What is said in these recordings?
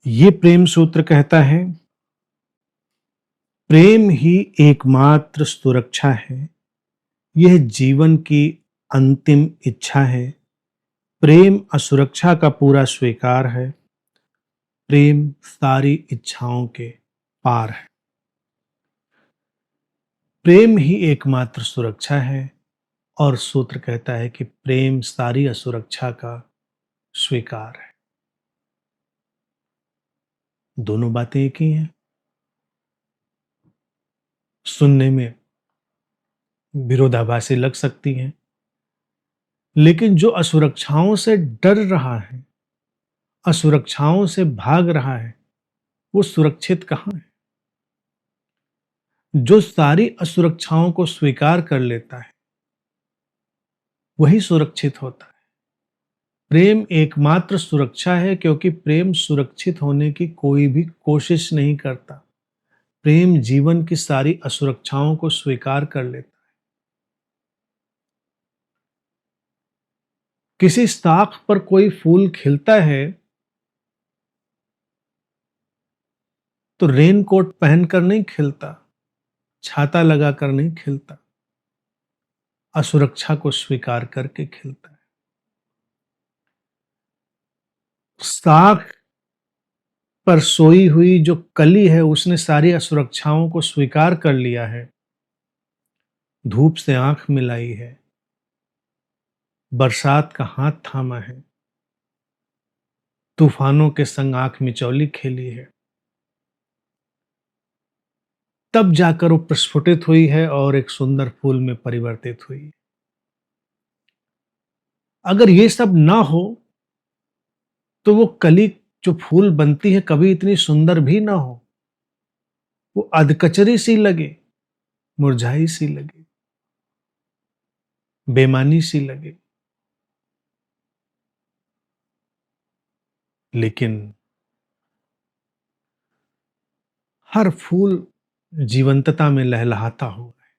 ये प्रेम सूत्र कहता है, प्रेम ही एकमात्र सुरक्षा है। यह जीवन की अंतिम इच्छा है। प्रेम असुरक्षा का पूरा स्वीकार है। प्रेम सारी इच्छाओं के पार है। प्रेम ही एकमात्र सुरक्षा है और सूत्र कहता है कि प्रेम सारी असुरक्षा का स्वीकार है। दोनों बातें एक ही हैं। सुनने में विरोधाभासी लग सकती हैं, लेकिन जो असुरक्षाओं से डर रहा है, असुरक्षाओं से भाग रहा है, वो सुरक्षित कहाँ है? जो सारी असुरक्षाओं को स्वीकार कर लेता है, वही सुरक्षित होता है। प्रेम एकमात्र सुरक्षा है, क्योंकि प्रेम सुरक्षित होने की कोई भी कोशिश नहीं करता। प्रेम जीवन की सारी असुरक्षाओं को स्वीकार कर लेता है। किसी शाख पर कोई फूल खिलता है तो रेनकोट पहनकर नहीं खिलता, छाता लगाकर नहीं खिलता, असुरक्षा को स्वीकार करके खिलता है। शाख पर सोई हुई जो कली है, उसने सारी असुरक्षाओं को स्वीकार कर लिया है। धूप से आंख मिलाई है, बरसात का हाथ थामा है, तूफानों के संग आंख मिचौली खेली है। तब जाकर वो प्रस्फुटित हुई है और एक सुंदर फूल में परिवर्तित हुई। अगर ये सब ना हो तो वो कली जो फूल बनती है कभी इतनी सुंदर भी ना हो। वो अधकचरी सी लगे, मुरझाई सी लगे, बेमानी सी लगे। लेकिन हर फूल जीवंतता में लहलहाता हुआ है,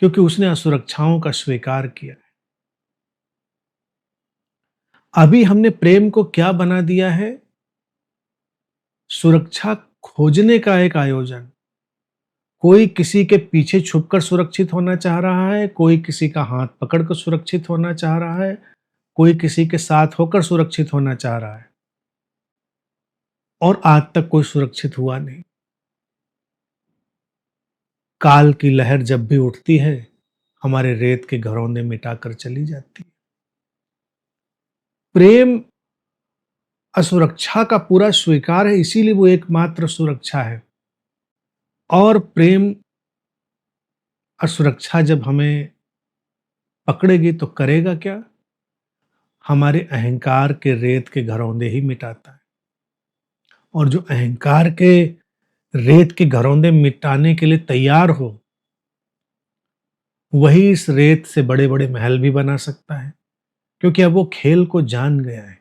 क्योंकि उसने असुरक्षाओं का स्वीकार किया है। अभी हमने प्रेम को क्या बना दिया है? सुरक्षा खोजने का एक आयोजन। कोई किसी के पीछे छुपकर सुरक्षित होना चाह रहा है, कोई किसी का हाथ पकड़कर सुरक्षित होना चाह रहा है, कोई किसी के साथ होकर सुरक्षित होना चाह रहा है, और आज तक कोई सुरक्षित हुआ नहीं। काल की लहर जब भी उठती है, हमारे रेत के घरौंदे मिटाकर चली जाती है। प्रेम असुरक्षा का पूरा स्वीकार है, इसीलिए वो एकमात्र सुरक्षा है। और प्रेम असुरक्षा जब हमें पकड़ेगी तो करेगा क्या? हमारे अहंकार के रेत के घरौंदे ही मिटाता है। और जो अहंकार के रेत के घरौंदे मिटाने के लिए तैयार हो, वही इस रेत से बड़े बड़े महल भी बना सकता है, क्योंकि अब वो खेल को जान गया है।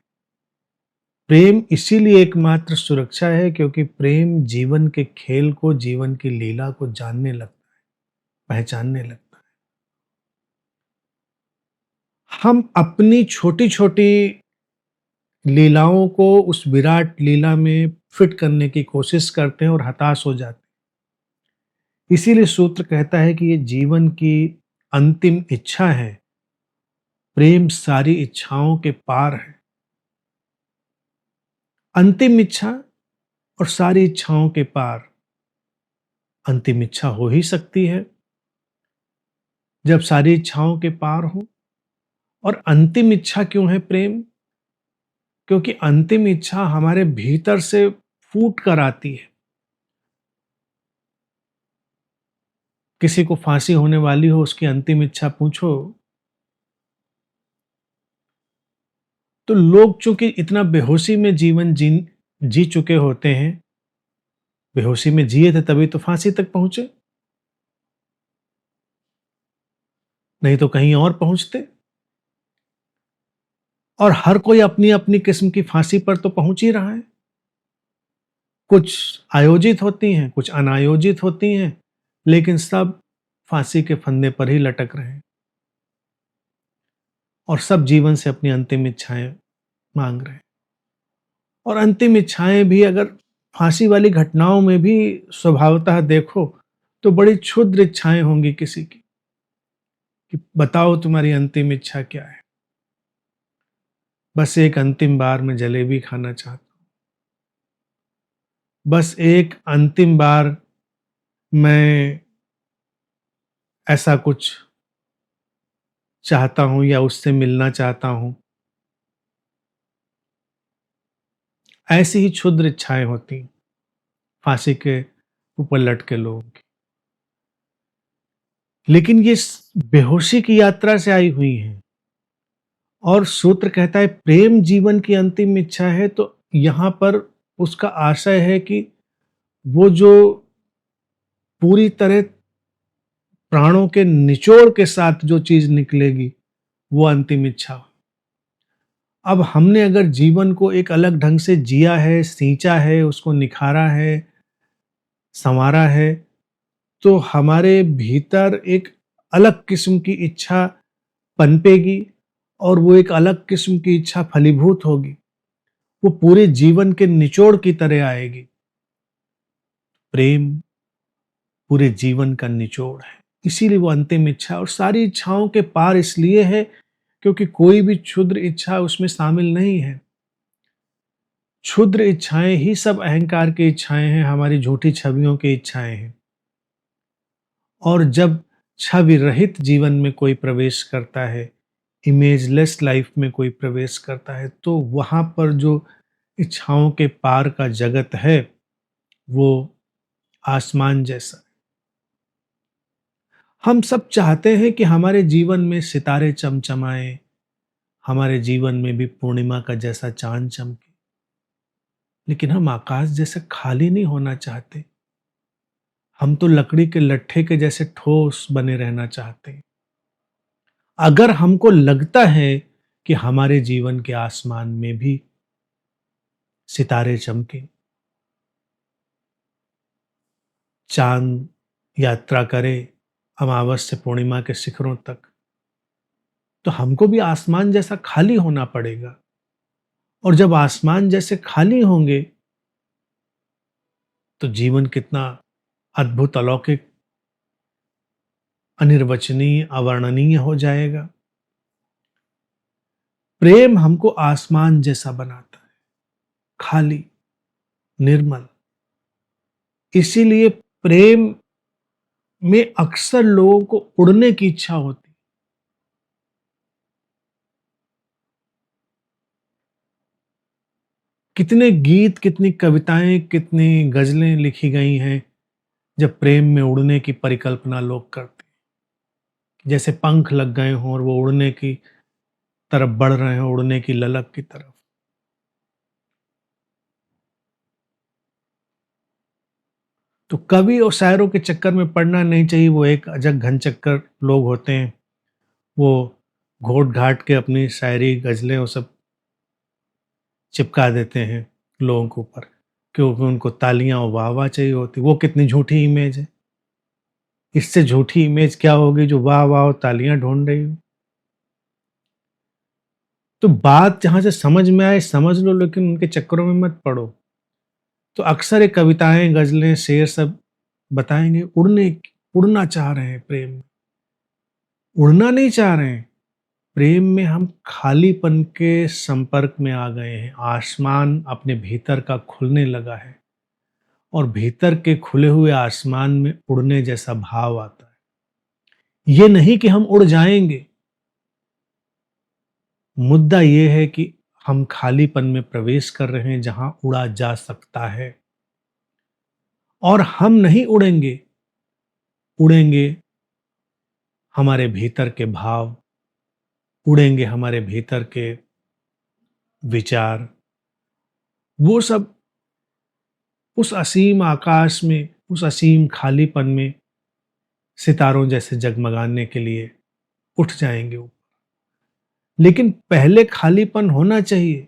प्रेम इसीलिए एकमात्र सुरक्षा है, क्योंकि प्रेम जीवन के खेल को, जीवन की लीला को जानने लगता है, पहचानने लगता है। हम अपनी छोटी छोटी लीलाओं को उस विराट लीला में फिट करने की कोशिश करते हैं और हताश हो जाते हैं। इसीलिए सूत्र कहता है कि ये जीवन की अंतिम इच्छा है। प्रेम सारी इच्छाओं के पार है। अंतिम इच्छा और सारी इच्छाओं के पार। अंतिम इच्छा हो ही सकती है जब सारी इच्छाओं के पार हो। और अंतिम इच्छा क्यों है प्रेम? क्योंकि अंतिम इच्छा हमारे भीतर से फूट कर आती है। किसी को फांसी होने वाली हो, उसकी अंतिम इच्छा पूछो तो लोग चूंकि इतना बेहोशी में जीवन जी चुके होते हैं, बेहोशी में जिए थे तभी तो फांसी तक पहुंचे, नहीं तो कहीं और पहुंचते। और हर कोई अपनी अपनी किस्म की फांसी पर तो पहुंच ही रहा है। कुछ आयोजित होती हैं, कुछ अनायोजित होती हैं, लेकिन सब फांसी के फंदे पर ही लटक रहे हैं और सब जीवन से अपनी अंतिम इच्छाएं मांग रहे हैं। और अंतिम इच्छाएं भी अगर फांसी वाली घटनाओं में भी स्वभावतः देखो तो बड़ी क्षुद्र इच्छाएं होंगी किसी की, कि बताओ तुम्हारी अंतिम इच्छा क्या है। बस एक अंतिम बार मैं जलेबी खाना चाहता हूँ, बस एक अंतिम बार मैं ऐसा कुछ चाहता हूं या उससे मिलना चाहता हूं। ऐसी ही क्षुद्र इच्छाएं होती फांसी के ऊपर लटके लोगों की, लेकिन ये बेहोशी की यात्रा से आई हुई हैं। और सूत्र कहता है प्रेम जीवन की अंतिम इच्छा है, तो यहां पर उसका आशय है कि वो जो पूरी तरह प्राणों के निचोड़ के साथ जो चीज निकलेगी वो अंतिम इच्छा। अब हमने अगर जीवन को एक अलग ढंग से जिया है, सींचा है, उसको निखारा है, संवारा है, तो हमारे भीतर एक अलग किस्म की इच्छा पनपेगी और वो एक अलग किस्म की इच्छा फलीभूत होगी। वो पूरे जीवन के निचोड़ की तरह आएगी। प्रेम पूरे जीवन का निचोड़ है, इसीलिए वो अंतिम इच्छा और सारी इच्छाओं के पार इसलिए है क्योंकि कोई भी क्षुद्र इच्छा उसमें शामिल नहीं है। क्षुद्र इच्छाएं ही सब अहंकार की इच्छाएं हैं, हमारी झूठी छवियों की इच्छाएं हैं। और जब छवि रहित जीवन में कोई प्रवेश करता है, इमेजलेस लाइफ में कोई प्रवेश करता है, तो वहां पर जो इच्छाओं के पार का जगत है वो आसमान जैसा है। हम सब चाहते हैं कि हमारे जीवन में सितारे चमचमाए, हमारे जीवन में भी पूर्णिमा का जैसा चांद चमके, लेकिन हम आकाश जैसे खाली नहीं होना चाहते। हम तो लकड़ी के लट्ठे के जैसे ठोस बने रहना चाहते हैं। अगर हमको लगता है कि हमारे जीवन के आसमान में भी सितारे चमके, चांद यात्रा करे अमावस से पूर्णिमा के शिखरों तक, तो हमको भी आसमान जैसा खाली होना पड़ेगा। और जब आसमान जैसे खाली होंगे तो जीवन कितना अद्भुत, अलौकिक, अनिर्वचनीय, अवर्णनीय हो जाएगा। प्रेम हमको आसमान जैसा बनाता है, खाली, निर्मल। इसीलिए प्रेम में अक्सर लोगों को उड़ने की इच्छा होती। कितने गीत, कितनी कविताएं, कितनी गजलें लिखी गई हैं जब प्रेम में उड़ने की परिकल्पना लोग करते हैं, जैसे पंख लग गए हों और वो उड़ने की तरफ बढ़ रहे हैं, उड़ने की ललक की तरफ। तो कवि और शायरों के चक्कर में पड़ना नहीं चाहिए। वो एक अजग घनचक्कर लोग होते हैं, वो घोट घाट के अपनी शायरी, गजलें वो सब चिपका देते हैं लोगों के ऊपर, क्योंकि उनको तालियां और वाह वाह चाहिए होती। वो कितनी झूठी इमेज है। इससे झूठी इमेज क्या होगी जो वाह वाह और तालियां ढूंढ रही हो। तो बात जहां से समझ में आए समझ लो, लेकिन उनके चक्करों में मत पड़ो। तो अक्सर ये कविताएं, गजलें, शेर सब बताएंगे उड़ना चाह रहे हैं प्रेम में। उड़ना नहीं चाह रहे हैं, प्रेम में हम खालीपन के संपर्क में आ गए हैं। आसमान अपने भीतर का खुलने लगा है और भीतर के खुले हुए आसमान में उड़ने जैसा भाव आता है। ये नहीं कि हम उड़ जाएंगे, मुद्दा ये है कि हम खालीपन में प्रवेश कर रहे हैं जहां उड़ा जा सकता है। और हम नहीं उड़ेंगे, उड़ेंगे हमारे भीतर के भाव, उड़ेंगे हमारे भीतर के विचार। वो सब उस असीम आकाश में, उस असीम खालीपन में सितारों जैसे जगमगाने के लिए उठ जाएंगे ऊपर। लेकिन पहले खालीपन होना चाहिए।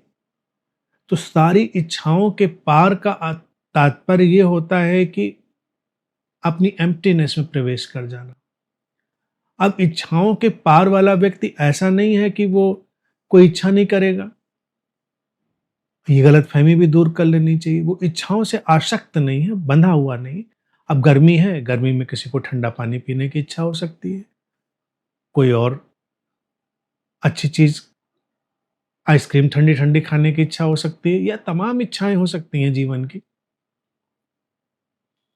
तो सारी इच्छाओं के पार का तात्पर्य ये होता है कि अपनी एम्प्टीनेस में प्रवेश कर जाना। अब इच्छाओं के पार वाला व्यक्ति ऐसा नहीं है कि वो कोई इच्छा नहीं करेगा। ये गलतफहमी भी दूर कर लेनी चाहिए। वो इच्छाओं से आसक्त नहीं है, बंधा हुआ नहीं। अब गर्मी है, गर्मी में किसी को ठंडा पानी पीने की इच्छा हो सकती है, कोई और अच्छी चीज़ आइसक्रीम ठंडी-ठंडी खाने की इच्छा हो सकती है, या तमाम इच्छाएँ हो सकती हैं जीवन की।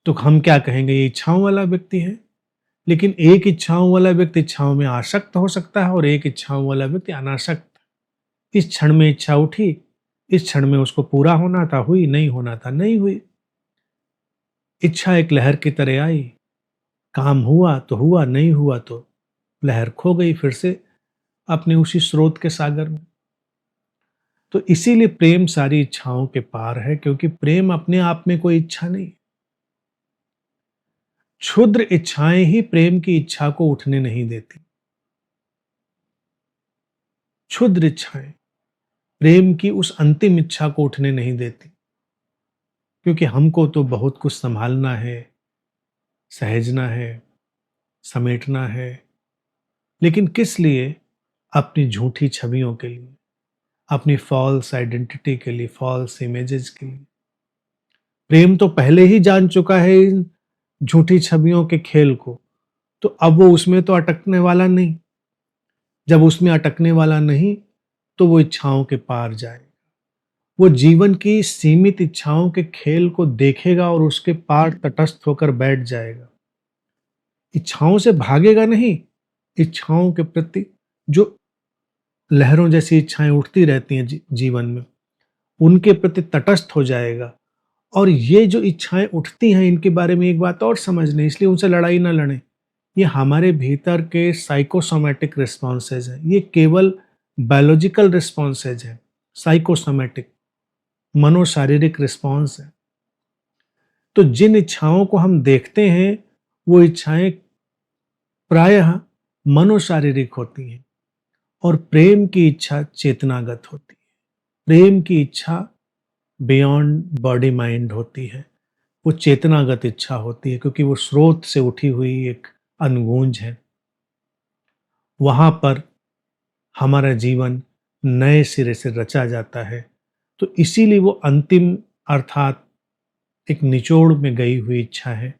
तो हम क्या कहेंगे, ये इच्छाओं वाला व्यक्ति है। लेकिन एक इच्छाओं वाला व्यक्ति इच्छाओं में आसक्त हो सकता है और एक इच्छाओं वाला व्यक्ति अनासक्त। इस क्षण में इच्छा उठी, इस क्षण में उसको पूरा होना था, हुई, नहीं होना था, नहीं हुई। इच्छा एक लहर की तरह आई, काम हुआ तो हुआ, नहीं हुआ तो लहर खो गई फिर से अपने उसी स्रोत के सागर में। तो इसीलिए प्रेम सारी इच्छाओं के पार है, क्योंकि प्रेम अपने आप में कोई इच्छा नहीं। क्षुद्र इच्छाएं ही प्रेम की इच्छा को उठने नहीं देती। क्षुद्र इच्छाएं प्रेम की उस अंतिम इच्छा को उठने नहीं देती, क्योंकि हमको तो बहुत कुछ संभालना है, सहेजना है, समेटना है। लेकिन किस लिए? अपनी झूठी छवियों के लिए, अपनी फॉल्स आइडेंटिटी के लिए, फॉल्स इमेजेस के लिए। प्रेम तो पहले ही जान चुका है इन झूठी छवियों के खेल को, तो अब वो उसमें तो अटकने वाला नहीं। जब उसमें अटकने वाला नहीं, तो वो इच्छाओं के पार जाए। वो जीवन की सीमित इच्छाओं के खेल को देखेगा और उसके पार तटस्थ होकर बैठ जाएगा। इच्छाओं से भागेगा नहीं, इच्छाओं के प्रति जो लहरों जैसी इच्छाएं उठती रहती हैं जीवन में, उनके प्रति तटस्थ हो जाएगा। और ये जो इच्छाएं उठती हैं, इनके बारे में एक बात और समझ लें, इसलिए उनसे लड़ाई ना लड़ें। ये हमारे भीतर के साइकोसोमैटिक रिस्पॉन्सेज हैं। ये केवल बायोलॉजिकल रिस्पॉन्सेज हैं, साइकोसोमैटिक, मनोशारीरिक रिस्पॉन्स है। तो जिन इच्छाओं को हम देखते हैं, वो इच्छाएं प्रायः मनोशारीरिक होती हैं, और प्रेम की इच्छा चेतनागत होती है। प्रेम की इच्छा बियॉन्ड बॉडी माइंड होती है, वो चेतनागत इच्छा होती है, क्योंकि वो स्रोत से उठी हुई एक अनगूंज है। वहां पर हमारा जीवन नए सिरे से रचा जाता है। तो इसीलिए वो अंतिम, अर्थात एक निचोड़ में गई हुई इच्छा है,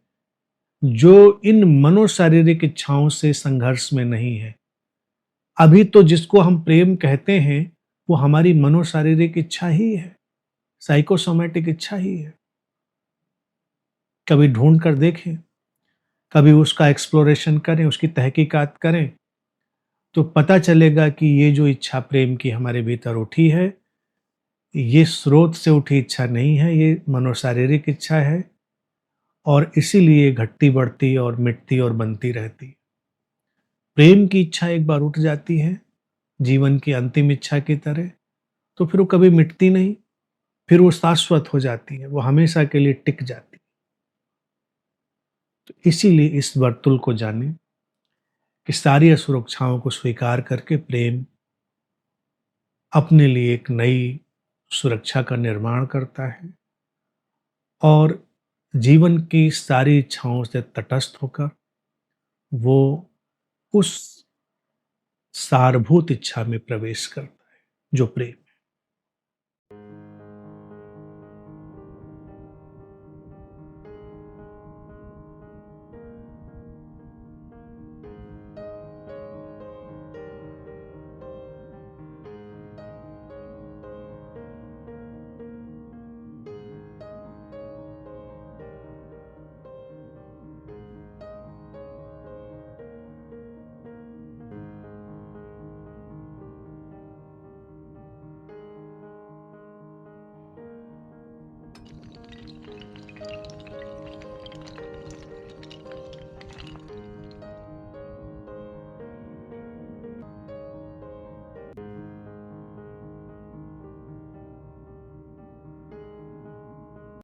जो इन मनोशारीरिक इच्छाओं से संघर्ष में नहीं है। अभी तो जिसको हम प्रेम कहते हैं, वो हमारी मनोशारीरिक इच्छा ही है, साइकोसोमैटिक इच्छा ही है। कभी ढूंढ कर देखें, कभी उसका एक्सप्लोरेशन करें, उसकी तहकीकात करें, तो पता चलेगा कि ये जो इच्छा प्रेम की हमारे भीतर उठी है, ये स्रोत से उठी इच्छा नहीं है, ये मनोशारीरिक इच्छा है। और इसीलिए घटती बढ़ती और मिटती और बनती रहती। प्रेम की इच्छा एक बार उठ जाती है, जीवन की अंतिम इच्छा की तरह, तो फिर वो कभी मिटती नहीं, फिर वो शाश्वत हो जाती है, वो हमेशा के लिए टिक जाती है। तो इसीलिए इस वर्तुल को जाने कि सारी असुरक्षाओं को स्वीकार करके प्रेम अपने लिए एक नई सुरक्षा का निर्माण करता है, और जीवन की सारी इच्छाओं से तटस्थ होकर वो उस सारभूत इच्छा में प्रवेश करता है, जो प्रेम